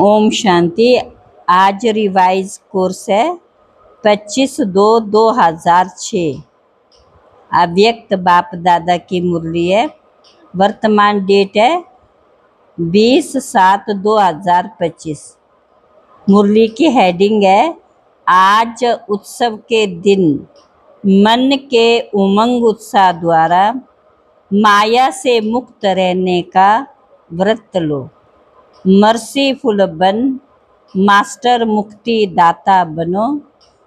ओम शांति। आज revise course है 25/2/2006। अव्यक्त बाप दादा की मुरली है। वर्तमान डेट है 20/7/2025। मुरली की हेडिंग है आज उत्सव के दिन मन के उमंग उत्साह द्वारा माया से मुक्त रहने का व्रत लो। मर्सीफुल बन, मास्टर मुक्ति दाता बनो।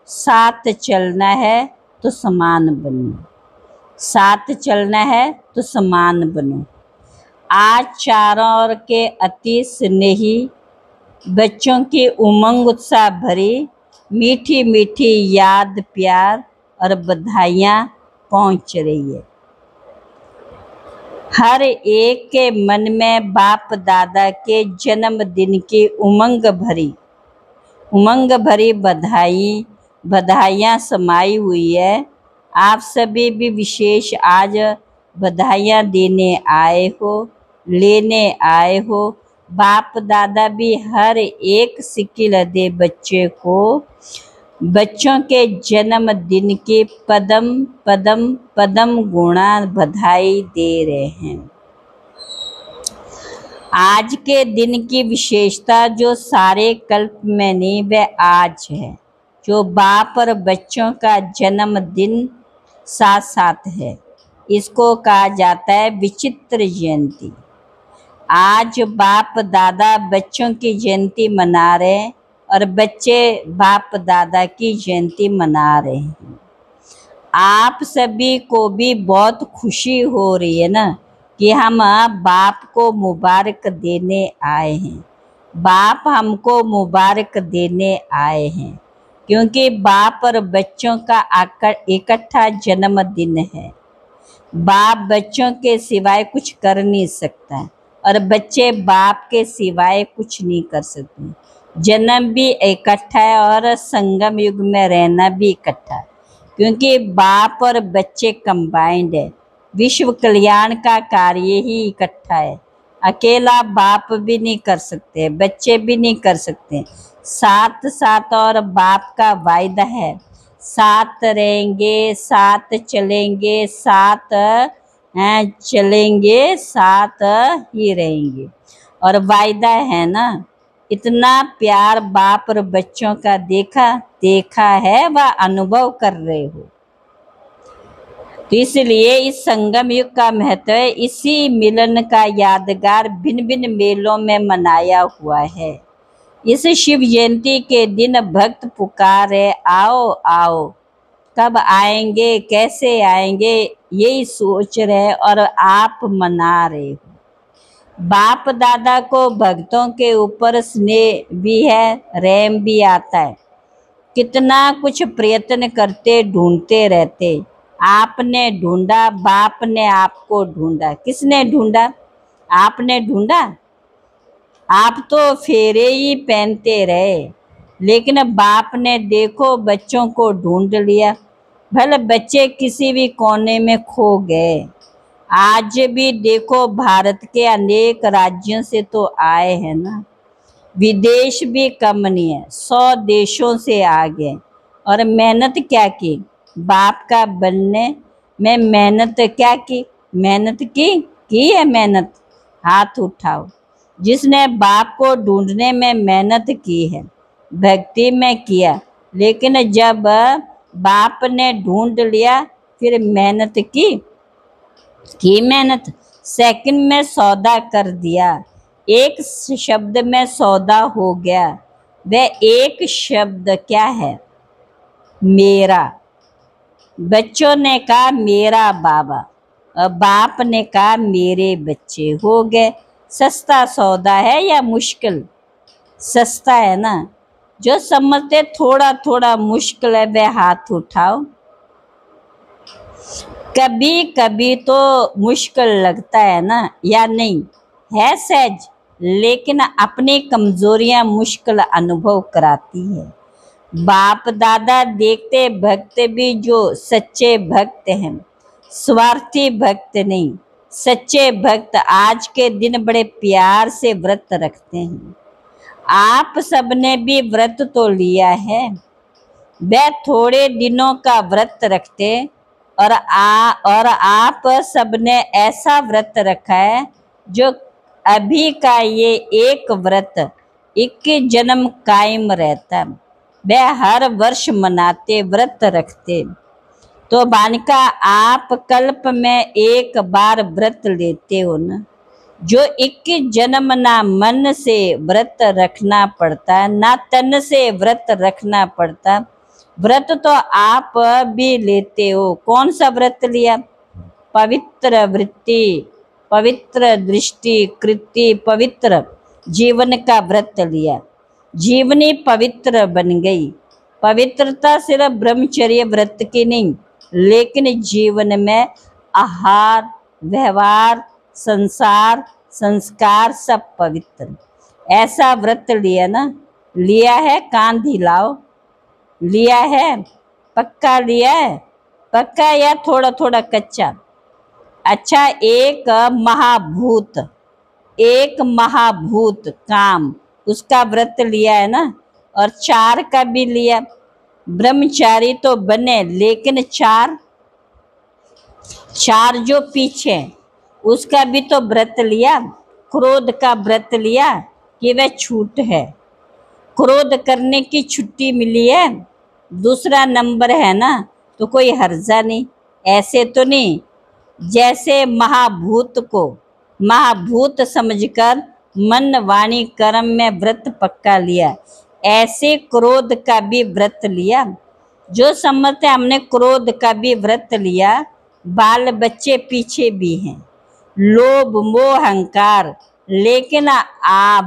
साथ चलना है तो समान बनो। साथ चलना है तो समान बनो। आज चारों ओर के अति स्नेही बच्चों की उमंग उत्साह भरी मीठी मीठी याद, प्यार और बधाइयाँ पहुँच रही है। हर एक के मन में बाप दादा के जन्मदिन की उमंग भरी बधाइयाँ समाई हुई है। आप सभी भी विशेष आज बधाइयाँ देने आए हो, लेने आए हो। बाप दादा भी हर एक सिकिल दे बच्चे को बच्चों के जन्मदिन की पदम पदम पदम गुणा बधाई दे रहे हैं। आज के दिन की विशेषता जो सारे कल्प में नहीं, वह आज है, जो बाप और बच्चों का जन्मदिन साथ साथ है। इसको कहा जाता है विचित्र जयंती। आज बाप दादा बच्चों की जयंती मना रहे हैं और बच्चे बाप दादा की जयंती मना रहे हैं। आप सभी को भी बहुत खुशी हो रही है ना कि हम बाप को मुबारक देने आए हैं। बाप हमको मुबारक देने आए हैं क्योंकि बाप और बच्चों का इकट्ठा जन्मदिन है। बाप बच्चों के सिवाय कुछ कर नहीं सकता और बच्चे बाप के सिवाय कुछ नहीं कर सकते। जन्म भी इकट्ठा है और संगम युग में रहना भी इकट्ठा है क्योंकि बाप और बच्चे कंबाइंड है। विश्व कल्याण का कार्य ही इकट्ठा है। अकेला बाप भी नहीं कर सकते, बच्चे भी नहीं कर सकते। साथ साथ और बाप का वायदा है, साथ रहेंगे, साथ चलेंगे, साथ चलेंगे, साथ ही रहेंगे। और वायदा है ना, इतना प्यार बाप और बच्चों का देखा है, वह अनुभव कर रहे हो। तो इसलिए इस संगम युग का महत्व है। इसी मिलन का यादगार भिन्न भिन्न मेलों में मनाया हुआ है। इस शिव जयंती के दिन भक्त पुकारे आओ आओ। कब आएंगे, कैसे आएंगे, यही सोच रहे और आप मना रहे हो। बाप दादा को भक्तों के ऊपर स्नेह भी है, रहम भी आता है। कितना कुछ प्रयत्न करते, ढूंढते रहते। आपने ढूंढा, बाप ने आपको ढूंढा। किसने ढूंढा? आपने ढूंढा। आप तो फेरे ही पहनते रहे, लेकिन बाप ने देखो बच्चों को ढूंढ लिया। भले बच्चे किसी भी कोने में खो गए। आज भी देखो भारत के अनेक राज्यों से तो आए हैं ना, विदेश भी कम नहीं है, 100 देशों से आ गए। और मेहनत क्या की? बाप का बनने में मेहनत क्या की? मेहनत की है मेहनत? हाथ उठाओ जिसने बाप को ढूंढने में मेहनत की है, भक्ति में किया। लेकिन जब बाप ने ढूंढ लिया फिर मेहनत की मेहनत। सेकंड में सौदा कर दिया, एक शब्द में सौदा हो गया। वह एक शब्द क्या है? मेरा। बच्चों ने कहा मेरा बाबा, और बाप ने कहा मेरे बच्चे। हो गए। सस्ता सौदा है या मुश्किल? सस्ता है ना। जो समझते थोड़ा थोड़ा मुश्किल है वह हाथ उठाओ। कभी कभी तो मुश्किल लगता है ना, या नहीं? है सहज, लेकिन अपनी कमजोरियां मुश्किल अनुभव कराती है। बाप दादा देखते भक्त भी जो सच्चे भक्त हैं, स्वार्थी भक्त नहीं, सच्चे भक्त आज के दिन बड़े प्यार से व्रत रखते हैं। आप सबने भी व्रत तो लिया है, वह थोड़े दिनों का व्रत रखते और आप सबने ऐसा व्रत रखा है जो अभी का ये एक व्रत 21 जन्म कायम रहता। वह हर वर्ष मनाते व्रत रखते। तो बालिका आप कल्प में एक बार व्रत लेते हो ना, जो 21 जन्म ना मन से व्रत रखना पड़ता, ना तन से व्रत रखना पड़ता। व्रत तो आप भी लेते हो। कौन सा व्रत लिया? पवित्र वृत्ति, पवित्र दृष्टि, कृति, पवित्र जीवन का व्रत लिया। जीवनी पवित्र बन गई। पवित्रता सिर्फ ब्रह्मचर्य व्रत की नहीं, लेकिन जीवन में आहार, व्यवहार, संसार, संस्कार सब पवित्र। ऐसा व्रत लिया ना? लिया है? कान हिलाओ। लिया है? पक्का लिया है? पक्का या थोड़ा थोड़ा कच्चा? अच्छा, एक महाभूत काम, उसका व्रत लिया है ना? और 4 का भी लिया। ब्रह्मचारी तो बने, लेकिन 4 जो पीछे, उसका भी तो व्रत लिया। क्रोध का व्रत लिया कि वह छूट है, क्रोध करने की छुट्टी मिली है, दूसरा नंबर है ना, तो कोई हर्जा नहीं। ऐसे तो नहीं जैसे महाभूत को महाभूत समझकर मन वाणी कर्म में व्रत पक्का लिया, ऐसे क्रोध का भी व्रत लिया। जो समझते हमने क्रोध का भी व्रत लिया, बाल बच्चे पीछे भी हैं, लोभ मोह अहंकार, लेकिन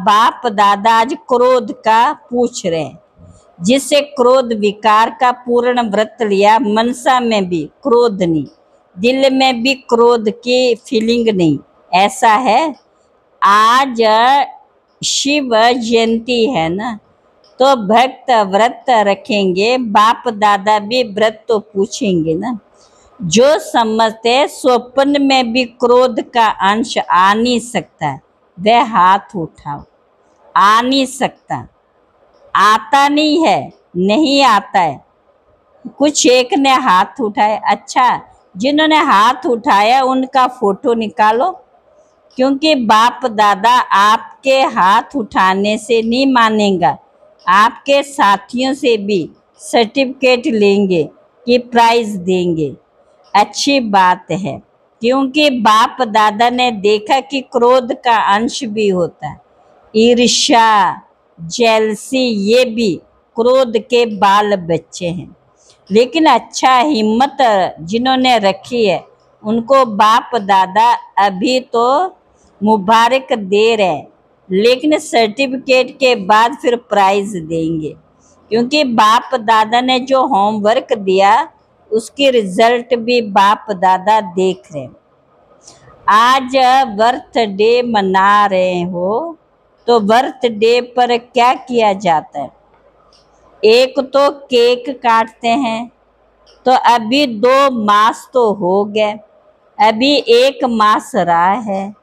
बाप दादा आज क्रोध का पूछ रहे हैं, जिससे क्रोध विकार का पूर्ण व्रत लिया। मनसा में भी क्रोध नहीं, दिल में भी क्रोध की फीलिंग नहीं। ऐसा है। आज शिव जयंती है ना, तो भक्त व्रत रखेंगे, बाप दादा भी व्रत तो पूछेंगे ना। जो समझते स्वप्न में भी क्रोध का अंश आ नहीं सकता, वह हाथ उठाओ। आ नहीं सकता, आता नहीं है, नहीं आता है। कुछ एक ने हाथ उठाए। अच्छा, जिन्होंने हाथ उठाया उनका फोटो निकालो, क्योंकि बाप दादा आपके हाथ उठाने से नहीं मानेगा, आपके साथियों से भी सर्टिफिकेट लेंगे कि प्राइज देंगे। अच्छी बात है, क्योंकि बाप दादा ने देखा कि क्रोध का अंश भी होता है। ईर्ष्या, जेलसी, ये भी क्रोध के बाल बच्चे हैं। लेकिन अच्छा, हिम्मत जिन्होंने रखी है उनको बाप दादा अभी तो मुबारक दे रहे हैं, लेकिन सर्टिफिकेट के बाद फिर प्राइज देंगे, क्योंकि बाप दादा ने जो होमवर्क दिया उसकी रिजल्ट भी बाप दादा देख रहे हैं। आज बर्थडे मना रहे हो, तो बर्थडे पर क्या किया जाता है? एक तो केक काटते हैं। तो अभी 2 मास तो हो गए, अभी 1 मास रहा है।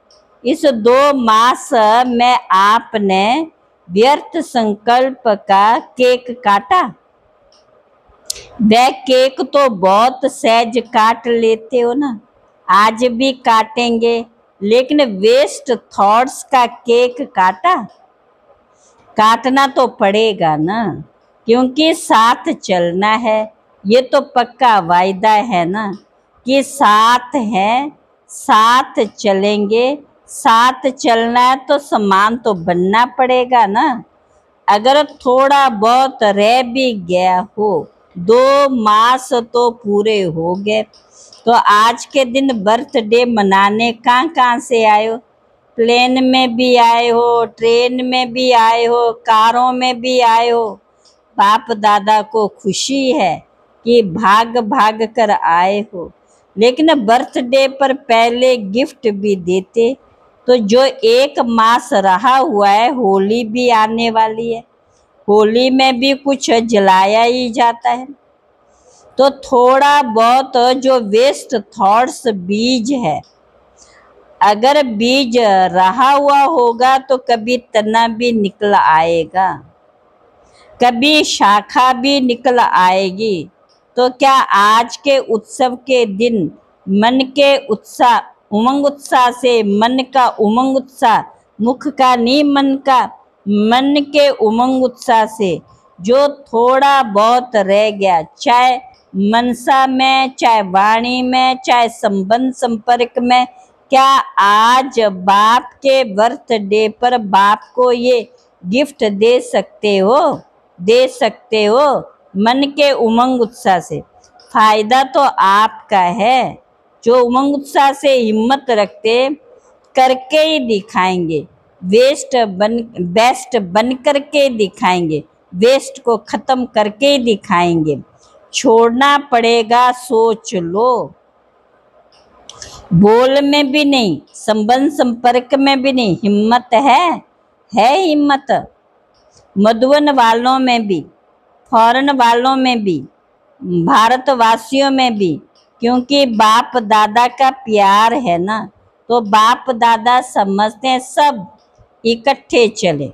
इस 2 मास में आपने व्यर्थ संकल्प का केक काटा? वह केक तो बहुत सहज काट लेते हो ना, आज भी काटेंगे, लेकिन वेस्ट थॉट्स का केक काटा? काटना तो पड़ेगा ना, क्योंकि साथ चलना है। ये तो पक्का वायदा है ना कि साथ हैं, साथ चलेंगे। साथ चलना है तो समान तो बनना पड़ेगा ना। अगर थोड़ा बहुत रह भी गया हो, 2 मास तो पूरे हो गए। तो आज के दिन बर्थडे मनाने कहाँ कहाँ से आए हो? प्लेन में भी आए हो, ट्रेन में भी आए हो, कारों में भी आए हो। बाप दादा को खुशी है कि भाग भाग कर आए हो, लेकिन बर्थडे पर पहले गिफ्ट भी देते। तो जो 1 मास रहा हुआ है, होली भी आने वाली है, होली में भी कुछ जलाया ही जाता है। तो थोड़ा बहुत जो वेस्ट थॉट्स बीज है, अगर बीज रहा हुआ होगा तो कभी तना भी निकल आएगा, कभी शाखा भी निकल आएगी। तो क्या आज के उत्सव के दिन मन के उत्साह, उमंग उत्साह से, मन का उमंग उत्साह, मुख का नहीं मन का, मन के उमंग उत्साह से जो थोड़ा बहुत रह गया, चाहे मनसा में, चाहे वाणी में, चाहे संबंध संपर्क में, क्या आज बाप के बर्थडे पर बाप को ये गिफ्ट दे सकते हो? दे सकते हो मन के उमंग उत्साह से। फायदा तो आपका है, जो उमंग उत्साह से हिम्मत रखते करके ही दिखाएंगे, बेस्ट बन करके दिखाएंगे, वेस्ट को खत्म करके ही दिखाएंगे। छोड़ना पड़ेगा, सोच लो। बोल में भी नहीं, संबंध संपर्क में भी नहीं, हिम्मत है हिम्मत। मधुबन वालों में भी, फॉरेन वालों में भी, भारतवासियों में भी, क्योंकि बाप दादा का प्यार है ना, तो बाप दादा समझते हैं सब इकट्ठे चले,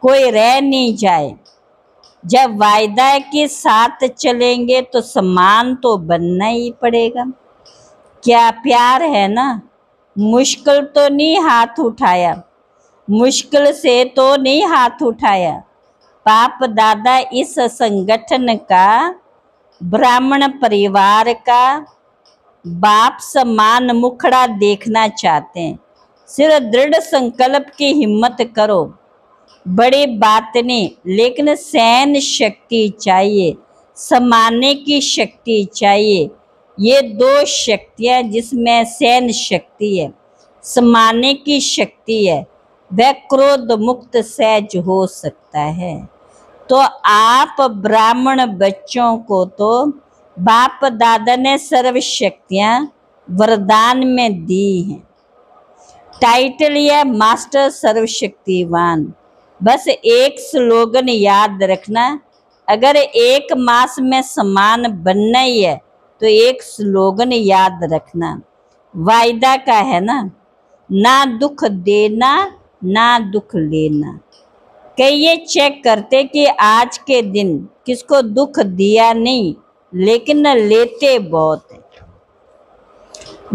कोई रह नहीं जाए। जब वायदा के साथ चलेंगे तो समान तो बनना ही पड़ेगा। क्या प्यार है ना, मुश्किल तो नहीं हाथ उठाया, मुश्किल से तो नहीं हाथ उठाया। बाप दादा इस संगठन का, ब्राह्मण परिवार का बाप समान मुखड़ा देखना चाहते हैं। सिर्फ दृढ़ संकल्प की हिम्मत करो, बड़ी बात नहीं, लेकिन सहन शक्ति चाहिए, समाने की शक्ति चाहिए। ये दो शक्तियाँ जिसमें सहन शक्ति है, समाने की शक्ति है, वह क्रोध मुक्त सहज हो सकता है। तो आप ब्राह्मण बच्चों को तो बाप दादा ने सर्व शक्तियाँ वरदान में दी हैं। टाइटल या मास्टर सर्वशक्तिवान। बस एक स्लोगन याद रखना, अगर एक मास में समान बनना ही है तो एक स्लोगन याद रखना, वायदा का है ना दुख देना ना दुख लेना। कई ये चेक करते कि आज के दिन किसको दुख दिया नहीं, लेकिन लेते बहुत है,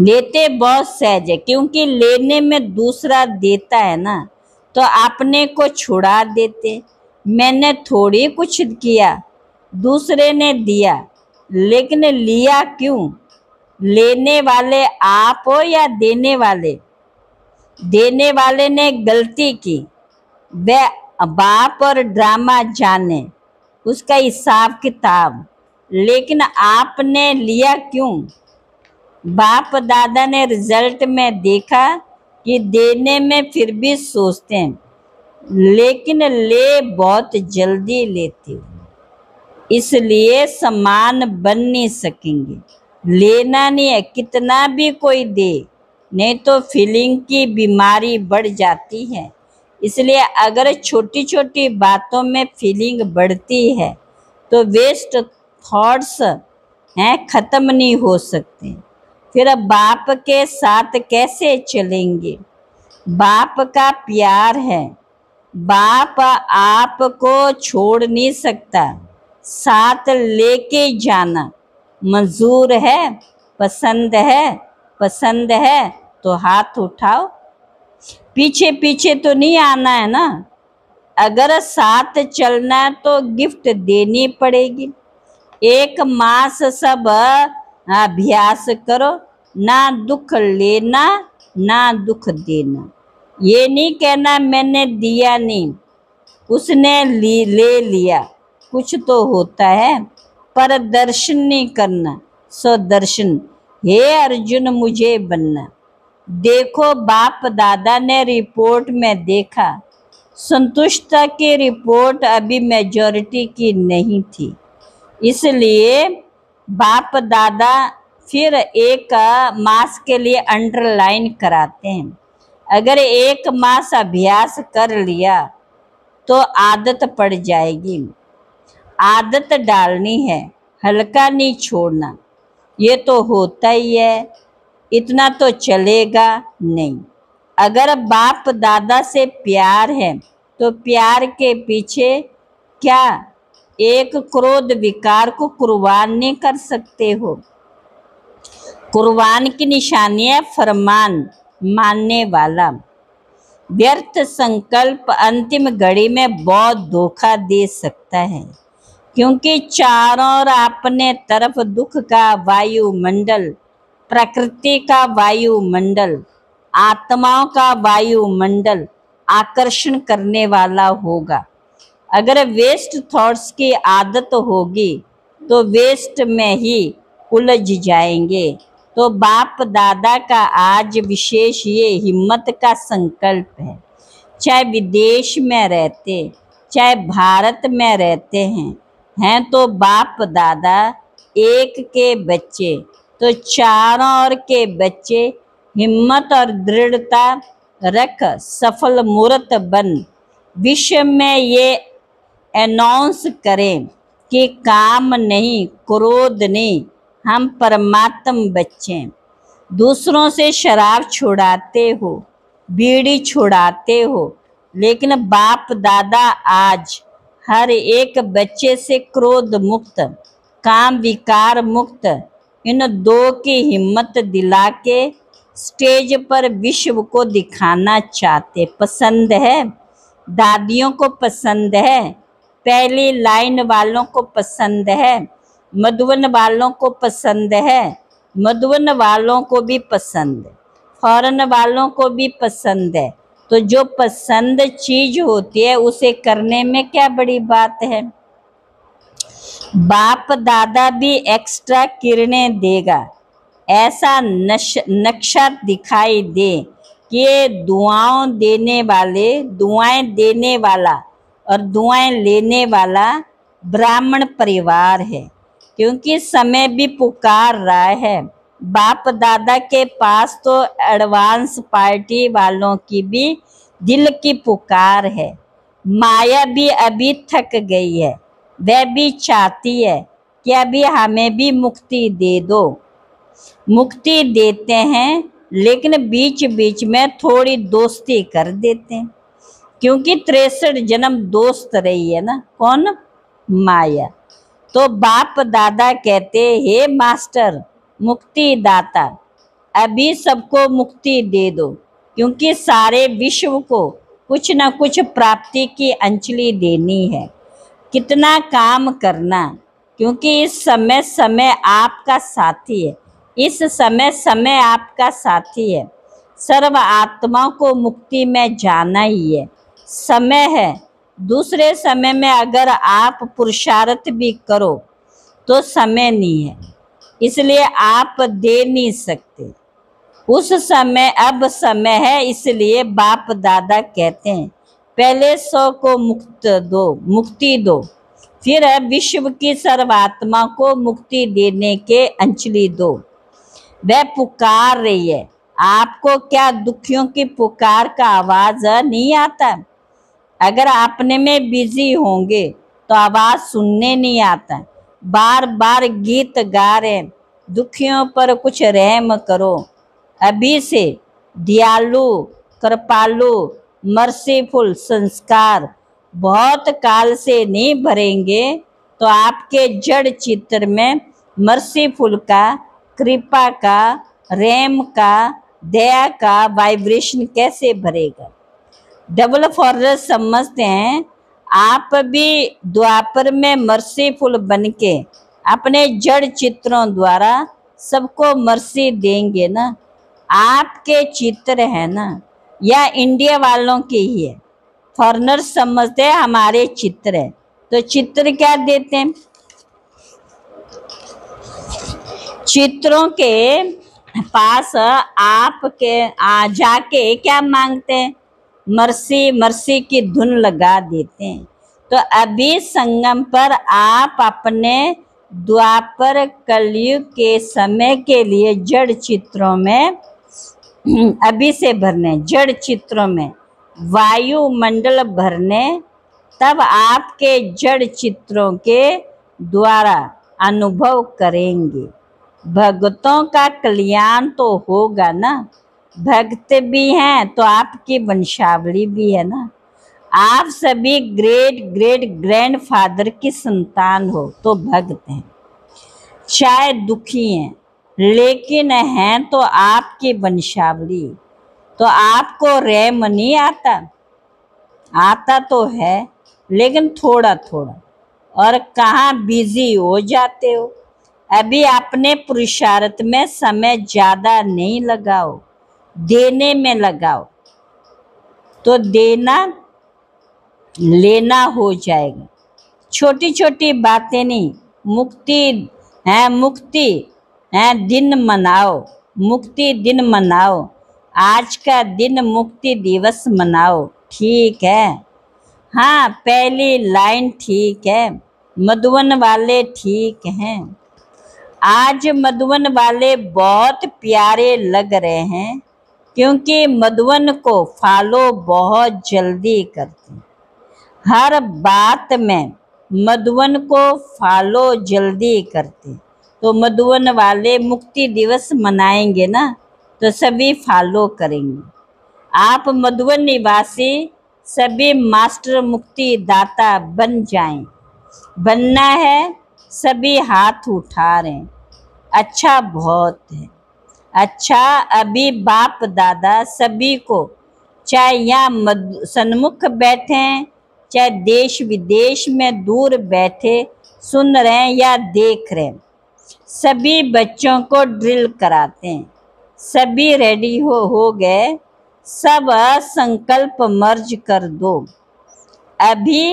लेते बहुत सहज है, क्योंकि लेने में दूसरा देता है ना, तो अपने को छुड़ा देते। मैंने थोड़ी कुछ किया, दूसरे ने दिया, लेकिन लिया क्यों? लेने वाले आप हो या देने वाले? देने वाले ने गलती की, वह बाप और ड्रामा जाने, उसका हिसाब किताब, लेकिन आपने लिया क्यों? बाप दादा ने रिजल्ट में देखा कि देने में फिर भी सोचते हैं, लेकिन ले बहुत जल्दी लेते हो, इसलिए समान बन नहीं सकेंगे। लेना नहीं है, कितना भी कोई दे, नहीं तो फीलिंग की बीमारी बढ़ जाती है। इसलिए अगर छोटी छोटी बातों में फीलिंग बढ़ती है तो वेस्ट थॉट्स हैं, ख़त्म नहीं हो सकते। फिर बाप के साथ कैसे चलेंगे? बाप का प्यार है, बाप आपको छोड़ नहीं सकता, साथ लेके जाना मंजूर है, पसंद है तो हाथ उठाओ, पीछे पीछे तो नहीं आना है ना। अगर साथ चलना है तो गिफ्ट देनी पड़ेगी। एक मास सब अभ्यास करो, ना दुख लेना ना दुख देना। ये नहीं कहना मैंने दिया नहीं, उसने ले लिया, कुछ तो होता है, पर दर्शन नहीं करना, सो दर्शन। हे अर्जुन मुझे बनना। देखो बाप दादा ने रिपोर्ट में देखा, संतुष्टता की रिपोर्ट अभी मेजॉरिटी की नहीं थी, इसलिए बाप दादा फिर एक मास के लिए अंडरलाइन कराते हैं। अगर एक मास अभ्यास कर लिया तो आदत पड़ जाएगी। आदत डालनी है, हल्का नहीं छोड़ना। ये तो होता ही है, इतना तो चलेगा नहीं। अगर बाप दादा से प्यार है तो प्यार के पीछे क्या एक क्रोध विकार को कुर्बान नहीं कर सकते हो? कुर्बान की निशानी है फरमान मानने वाला। व्यर्थ संकल्प अंतिम घड़ी में बहुत धोखा दे सकता है, क्योंकि चारों ओर अपने तरफ दुख का वायुमंडल, प्रकृति का वायुमंडल, आत्माओं का वायुमंडल आकर्षण करने वाला होगा। अगर वेस्ट थॉट्स की आदत होगी तो वेस्ट में ही उलझ जाएंगे। तो बाप दादा का आज विशेष ये हिम्मत का संकल्प है। चाहे विदेश में रहते, चाहे भारत में रहते हैं तो बाप दादा एक के बच्चे, तो चारों ओर के बच्चे हिम्मत और दृढ़ता रख सफल मूर्त बन विश्व में ये अनाउंस करें कि काम नहीं, क्रोध नहीं, हम परमात्म बच्चे। दूसरों से शराब छुड़ाते हो, बीड़ी छुड़ाते हो, लेकिन बाप दादा आज हर एक बच्चे से क्रोध मुक्त, काम विकार मुक्त इन दो की हिम्मत दिला के स्टेज पर विश्व को दिखाना चाहते। पसंद है? दादियों को पसंद है, पहली लाइन वालों को पसंद है, मधुबन वालों को पसंद है, मधुबन वालों को भी पसंद है, फॉरेन वालों को भी पसंद है। तो जो पसंद चीज होती है उसे करने में क्या बड़ी बात है? बाप दादा भी एक्स्ट्रा किरणें देगा, ऐसा नक्शा दिखाई दे कि ये दुआएं देने वाला और दुआएं लेने वाला ब्राह्मण परिवार है, क्योंकि समय भी पुकार रहा है। बाप दादा के पास तो एडवांस पार्टी वालों की भी दिल की पुकार है। माया भी अभी थक गई है, वह भी चाहती है कि अभी हमें भी मुक्ति दे दो। मुक्ति देते हैं लेकिन बीच बीच में थोड़ी दोस्ती कर देते हैं, क्योंकि 63 जन्म दोस्त रही है ना। कौन? माया। तो बाप दादा कहते, हे मास्टर मुक्ति दाता, अभी सबको मुक्ति दे दो, क्योंकि सारे विश्व को कुछ न कुछ प्राप्ति की अंजलि देनी है। कितना काम करना, क्योंकि इस समय समय आपका साथी है, इस समय समय आपका साथी है। सर्व आत्माओं को मुक्ति में जाना ही है। समय है, दूसरे समय में अगर आप पुरुषार्थ भी करो तो समय नहीं है, इसलिए आप दे नहीं सकते उस समय। अब समय है, इसलिए बाप दादा कहते हैं पहले 100 को मुक्ति दो, फिर विश्व की सर्वात्मा को मुक्ति देने के अंजलि दो। वह पुकार रही है आपको। क्या दुखियों की पुकार का आवाज नहीं आता? अगर अपने में बिजी होंगे तो आवाज सुनने नहीं आता। बार बार गीत गा रहे, दुखियों पर कुछ रहम करो, अभी से दयालु, कृपालु, मर्सीफुल संस्कार बहुत काल से नहीं भरेंगे तो आपके जड़ चित्र में मर्सीफुल का, कृपा का, रहम का, दया का वाइब्रेशन कैसे भरेगा? डबल फॉर्डर समझते हैं। आप भी द्वापर में मर्सीफुल बनके अपने जड़ चित्रों द्वारा सबको मर्सी देंगे ना। आपके चित्र है ना, या इंडिया वालों के ही है? फॉरेनर समझते हैं हमारे चित्र है, तो चित्र क्या देते हैं? चित्रों के पास आपके जाके क्या मांगते हैं? मर्सी मर्सी की धुन लगा देते हैं। तो अभी संगम पर आप अपने द्वापर कलयुग के समय के लिए जड़ चित्रों में अभी से भरने, जड़ चित्रों में वायुमंडल भरने, तब आपके जड़ चित्रों के द्वारा अनुभव करेंगे। भक्तों का कल्याण तो होगा ना। भक्त भी हैं तो आपकी वंशावली भी है ना। आप सभी ग्रेट ग्रेट ग्रैंड फादर की संतान हो तो भक्त हैं। चाहे दुखी हैं लेकिन हैं तो आपकी वंशावली। तो आपको रैम नहीं आता, आता तो है लेकिन थोड़ा थोड़ा। और कहाँ बिजी हो जाते हो। अभी अपने पुरुषार्थ में समय ज्यादा नहीं लगाओ, देने में लगाओ तो देना लेना हो जाएगा। छोटी छोटी बातें नहीं, मुक्ति है, मुक्ति है दिन मनाओ, मुक्ति दिन मनाओ। आज का दिन मुक्ति दिवस मनाओ। ठीक है। हाँ, पहली लाइन ठीक है। मधुबन वाले ठीक हैं। आज मधुबन वाले बहुत प्यारे लग रहे हैं क्योंकि मधुबन को फॉलो बहुत जल्दी करते हैं। हर बात में मधुबन को फॉलो जल्दी करते। तो मधुबन वाले मुक्ति दिवस मनाएंगे ना तो सभी फॉलो करेंगे। आप मधुबन निवासी सभी मास्टर मुक्ति दाता बन जाएं। बनना है, सभी हाथ उठा रहे हैं। अच्छा बहुत है। अच्छा, अभी बाप दादा सभी को, चाहे यहाँ सन्मुख बैठे हैं, चाहे देश विदेश में दूर बैठे सुन रहे हैं या देख रहे हैं, सभी बच्चों को ड्रिल कराते हैं। सभी रेडी हो गए। सब संकल्प मर्ज कर दो। अभी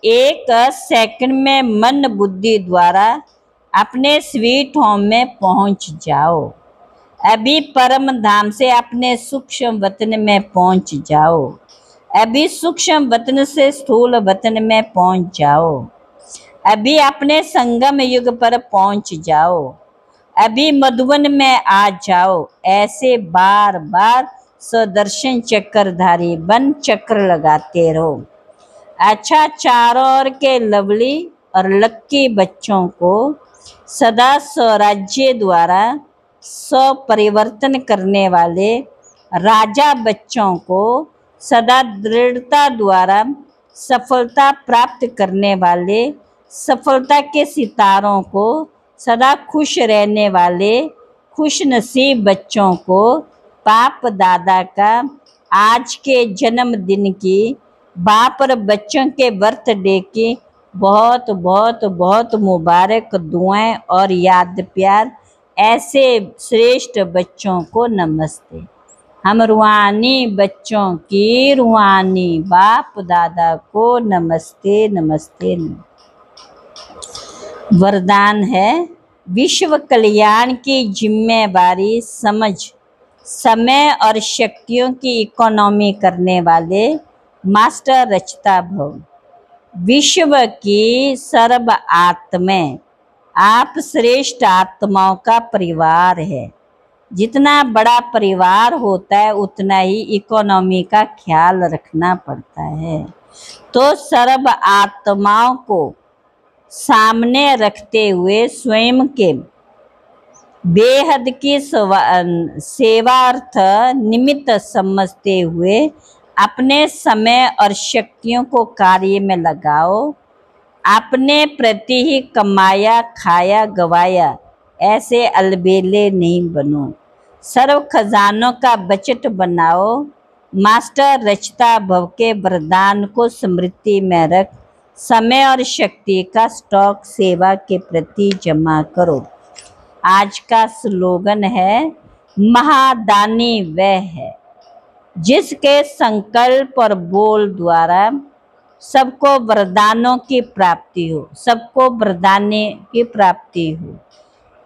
1 सेकंड में मन बुद्धि द्वारा अपने स्वीट होम में पहुंच जाओ। अभी परम धाम से अपने सूक्ष्म वतन में पहुंच जाओ। अभी सूक्ष्म वतन से स्थूल वतन में पहुंच जाओ। अभी अपने संगम युग पर पहुंच जाओ। अभी मधुबन में आ जाओ। ऐसे बार बार सुदर्शन चक्रधारी बन चक्र लगाते रहो। अच्छा, चारों ओर के लवली और लक्की बच्चों को सदा स्वराज्य द्वारा स्वपरिवर्तन करने वाले राजा बच्चों को सदा दृढ़ता द्वारा सफलता प्राप्त करने वाले सफलता के सितारों को सदा खुश रहने वाले खुश नसीब बच्चों को बाप दादा का आज के जन्मदिन की, बाप और बच्चों के बर्थडे की बहुत बहुत बहुत मुबारक दुआएं और याद प्यार। ऐसे श्रेष्ठ बच्चों को नमस्ते। हम रूहानी बच्चों की रूहानी बाप दादा को नमस्ते नमस्ते। वरदान है, विश्व कल्याण की जिम्मेवारी समझ समय और शक्तियों की इकोनॉमी करने वाले मास्टर रचता भव। विश्व की सर्व आत्माएं आप श्रेष्ठ आत्माओं का परिवार है। जितना बड़ा परिवार होता है उतना ही इकोनॉमी का ख्याल रखना पड़ता है। तो सर्व आत्माओं को सामने रखते हुए स्वयं के बेहद की सेवार्थ निमित्त समझते हुए अपने समय और शक्तियों को कार्य में लगाओ। अपने प्रति ही कमाया खाया गवाया ऐसे अलबेले नहीं बनो। सर्व खजानों का बजट बनाओ। मास्टर रचता भव के वरदान को स्मृति में रख समय और शक्ति का स्टॉक सेवा के प्रति जमा करो। आज का स्लोगन है, महादानी वह है जिसके संकल्प और बोल द्वारा सबको वरदानों की प्राप्ति हो, सबको वरदाने की प्राप्ति हो।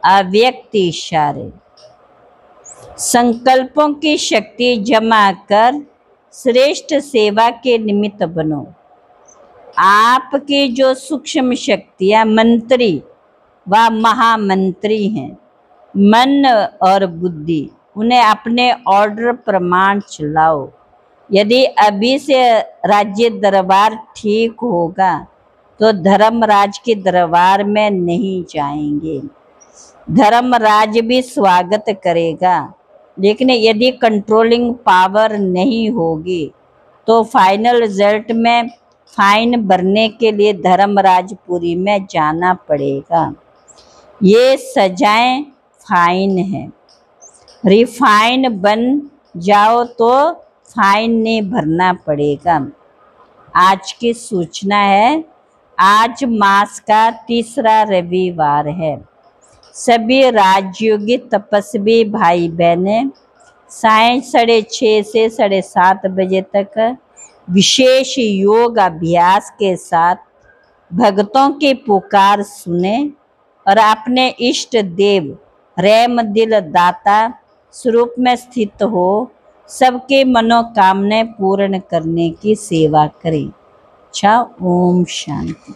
अव्यक्त इशारे संकल्पों की शक्ति जमा कर श्रेष्ठ सेवा के निमित्त बनो। आपकी जो सूक्ष्म शक्तियाँ मंत्री व महामंत्री हैं, मन और बुद्धि, उन्हें अपने ऑर्डर प्रमाण चलाओ। यदि अभी से राज्य दरबार ठीक होगा तो धर्मराज के दरबार में नहीं जाएंगे। धर्मराज भी स्वागत करेगा। लेकिन यदि कंट्रोलिंग पावर नहीं होगी तो फाइनल रिजल्ट में फाइन भरने के लिए धर्मराजपुरी में जाना पड़ेगा। ये सजाएं फाइन है। रिफाइन बन जाओ तो फाइन नहीं भरना पड़ेगा। आज की सूचना है, आज मास का तीसरा रविवार है। सभी राजयोगी तपस्वी भाई बहनें साय 6:30 से 7:30 बजे तक विशेष योग अभ्यास के साथ भक्तों की पुकार सुने और अपने इष्ट देव रैम दिल दाता स्वरूप में स्थित हो सबके मनोकामनाएं पूर्ण करने की सेवा करें। अच्छा, ओम शांति।